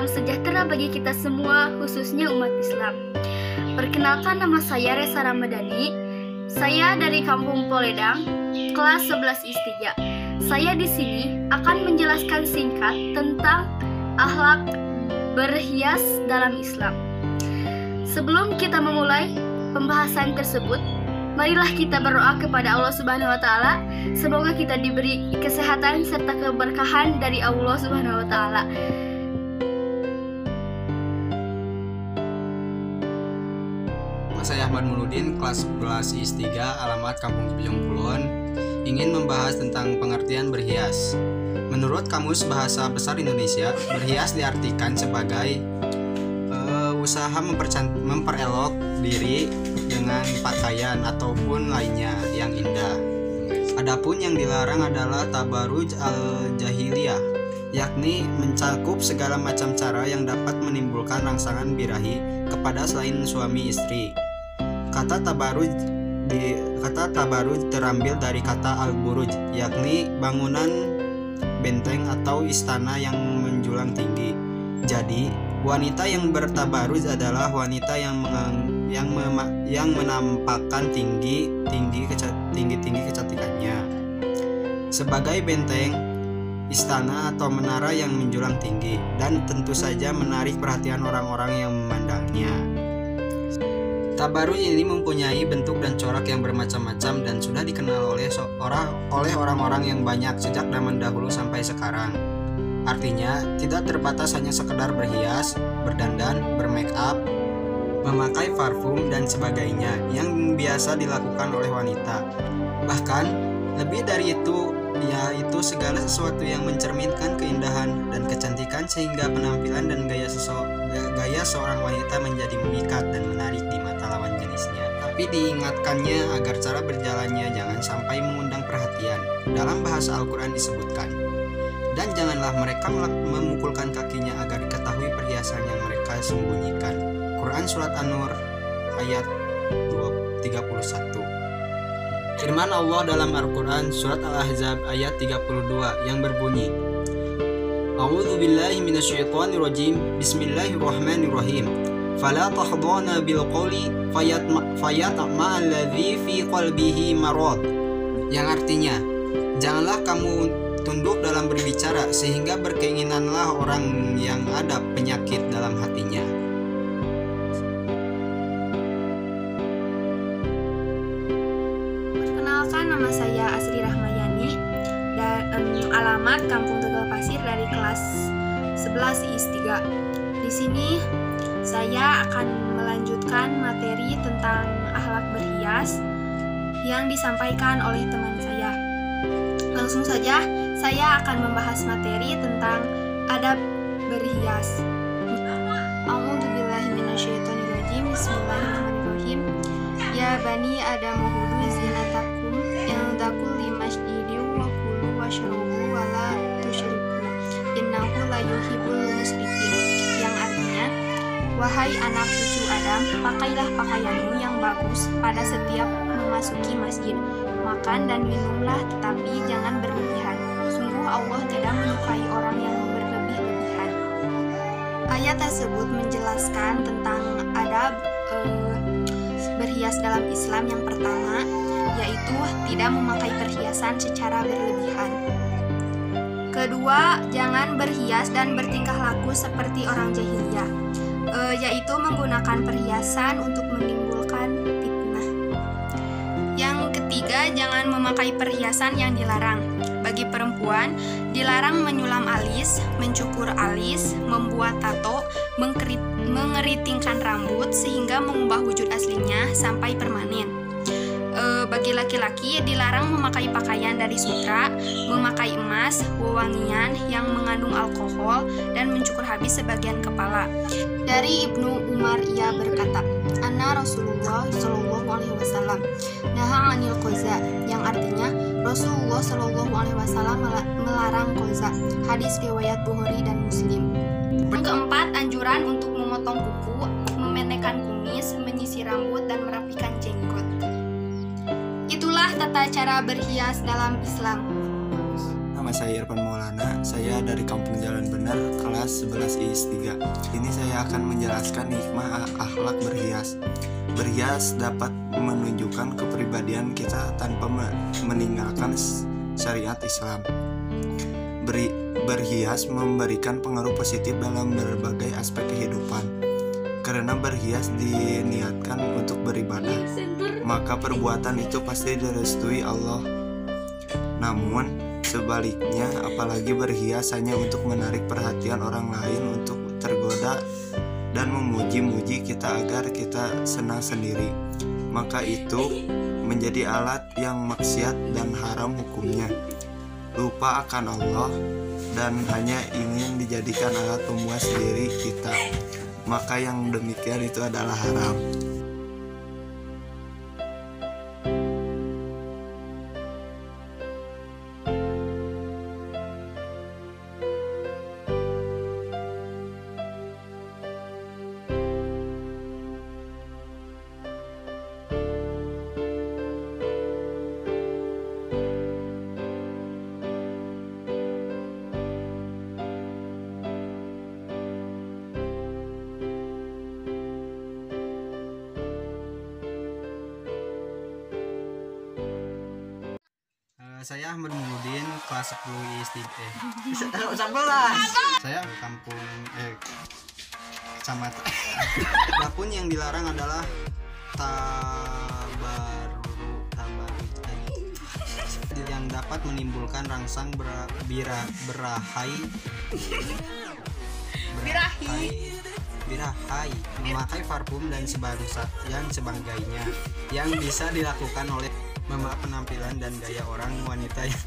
salam sejahtera bagi kita semua, khususnya umat Islam. Perkenalkan, nama saya Resa Ramadhani. Saya dari Kampung Poledang, kelas 11 I3. Saya di sini akan menjelaskan singkat tentang akhlak berhias dalam Islam. Sebelum kita memulai pembahasan tersebut, marilah kita berdoa kepada Allah Subhanahu wa taala. Semoga kita diberi kesehatan serta keberkahan dari Allah Subhanahu wa taala. Saya Ahmad Muludin, kelas 11 I3, alamat Kampung Cibijong Kulon, ingin membahas tentang pengertian berhias. Menurut Kamus Bahasa Besar Indonesia, berhias diartikan sebagai usaha memperelok diri dengan pakaian ataupun lainnya yang indah. Adapun yang dilarang adalah tabaruj al-jahiliyah, yakni mencakup segala macam cara yang dapat menimbulkan rangsangan birahi kepada selain suami istri. Kata tabaruj terambil dari kata al-buruj, yakni bangunan benteng atau istana yang menjulang tinggi. Jadi, wanita yang bertabaruj adalah wanita yang menampakkan tinggi kecantikannya. Sebagai benteng, istana atau menara yang menjulang tinggi, dan tentu saja menarik perhatian orang-orang yang memandangnya. Tabaruj ini mempunyai bentuk dan corak yang bermacam-macam dan sudah dikenal oleh orang-orang yang banyak sejak zaman dahulu sampai sekarang. Artinya, tidak terbatas hanya sekedar berhias, berdandan, bermake up, memakai parfum, dan sebagainya yang biasa dilakukan oleh wanita. Bahkan, lebih dari itu, yaitu segala sesuatu yang mencerminkan keindahan dan kecantikan sehingga penampilan dan gaya seorang wanita menjadi memikat dan menarik di mata lawan jenisnya. Tapi diingatkannya agar cara berjalannya jangan sampai mengundang perhatian. Dalam bahasa Al-Quran disebutkan, dan janganlah mereka memukulkan kakinya agar diketahui perhiasan yang mereka sembunyikan. Quran Surat An-Nur ayat 31. Firman Allah dalam Al-Quran Surat Al-Ahzab ayat 32 yang berbunyi, A'udzu billahi minasyaitonir rajim. Bismillahirrahmanirrahim. Fala tahdhana bil qawli fayatma alladzi fi qalbihi marad. Yang artinya, janganlah kamu tunduk dalam berbicara sehingga berkeinginanlah orang yang ada penyakit dalam hatinya. Perkenalkan, nama saya Asri Rahmayani dan alamat Kampung Tegal Pasir dari kelas 11 I3. Di sini saya akan melanjutkan materi tentang akhlak berhias yang disampaikan oleh teman saya. Langsung saja, saya akan membahas materi tentang adab berhias. A'udzubillahi minasyaitonirrajim. Bismillahirrahmanirrahim. Ya bani Adam hudu zinatakum inda kulli masjidin wa kulu washrabu wa la tusyriku innahu la yuhibbul musyrifin. Yang artinya, wahai anak cucu Adam, pakailah pakaianmu yang bagus pada setiap memasuki masjid. Makan dan minumlah, tetapi jangan berlebihan. Sungguh Allah tidak menyukai orang yang berlebih-lebihan. Ayat tersebut menjelaskan tentang adab berhias dalam Islam. Yang pertama, yaitu tidak memakai perhiasan secara berlebihan. Kedua, jangan berhias dan bertingkah laku seperti orang jahiliyah, yaitu menggunakan perhiasan untuk menimbulkan fitnah. Yang ketiga, jangan memakai perhiasan yang dilarang. Bagi perempuan, dilarang menyulam alis, mencukur alis, membuat tato, mengeritingkan rambut sehingga mengubah wujud aslinya sampai permanen. Bagi laki-laki, dilarang memakai pakaian dari sutra, memakai emas, wewangian yang mengandung alkohol, dan mencukur habis sebagian kepala. Dari Ibnu Umar, ia berkata, Anna Rasulullah Shallallahu Alaihi Wasallam naha anil koza, yang artinya Rasulullah Shallallahu Alaihi Wasallam melarang koza. Hadis riwayat Bukhari dan Muslim. Yang keempat, anjuran untuk memotong kuku, memendekkan kumis, menyisir rambut, dan merapikan jenggot. Itulah tata cara berhias dalam Islam. Nama nama saya Irfan Maulana. Saya dari Kampung Jalan Bener, kelas 11 IIS 3. Ini saya akan menjelaskan hikmah akhlak berhias. Berhias dapat menunjukkan kepribadian kita tanpa meninggalkan syariat Islam. Berhias memberikan pengaruh positif dalam berbagai aspek kehidupan. Karena berhias diniatkan untuk beribadah, maka perbuatan itu pasti direstui Allah. Namun sebaliknya, apalagi berhias hanya untuk menarik perhatian orang lain untuk tergoda dan memuji-muji kita agar kita senang sendiri, maka itu menjadi alat yang maksiat dan haram hukumnya. Lupa akan Allah dan hanya ingin dijadikan alat pemuas diri kita, maka yang demikian itu adalah haram. Saya Ahmad Mudin, kelas 10 IIS 3. 11. Saya kampung kecamatan. Adapun yang dilarang adalah tabarru yang dapat menimbulkan rangsang berahai, memakai parfum dan sebagainya yang bisa dilakukan oleh penampilan dan gaya orang wanita yang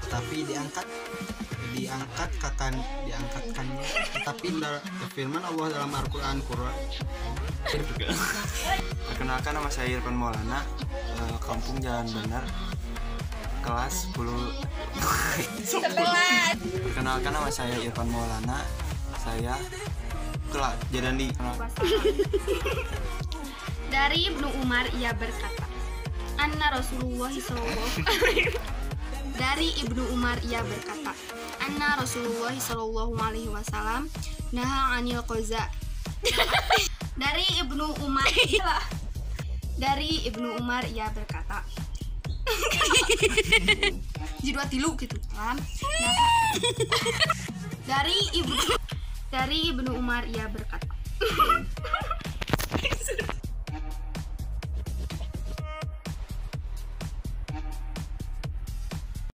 tetapi diangkatkannya tetapi firman Allah dalam Al-Quran. Perkenalkan, nama saya Irfan Maulana, Kampung Jalan Bener, kelas 10. Perkenalkan, nama saya Irfan Maulana, saya kelas jalan di. Dari Ibnu Umar ia berkata, Anna Rasulullah Dari Ibnu Umar ia berkata, Anna Rasulullah sallallahu alaihi wasallam naha 'anil qaza. Dari Ibnu Umar ia berkata, jidwa tilu gitu kan. Dari Ibnu Umar ia berkata,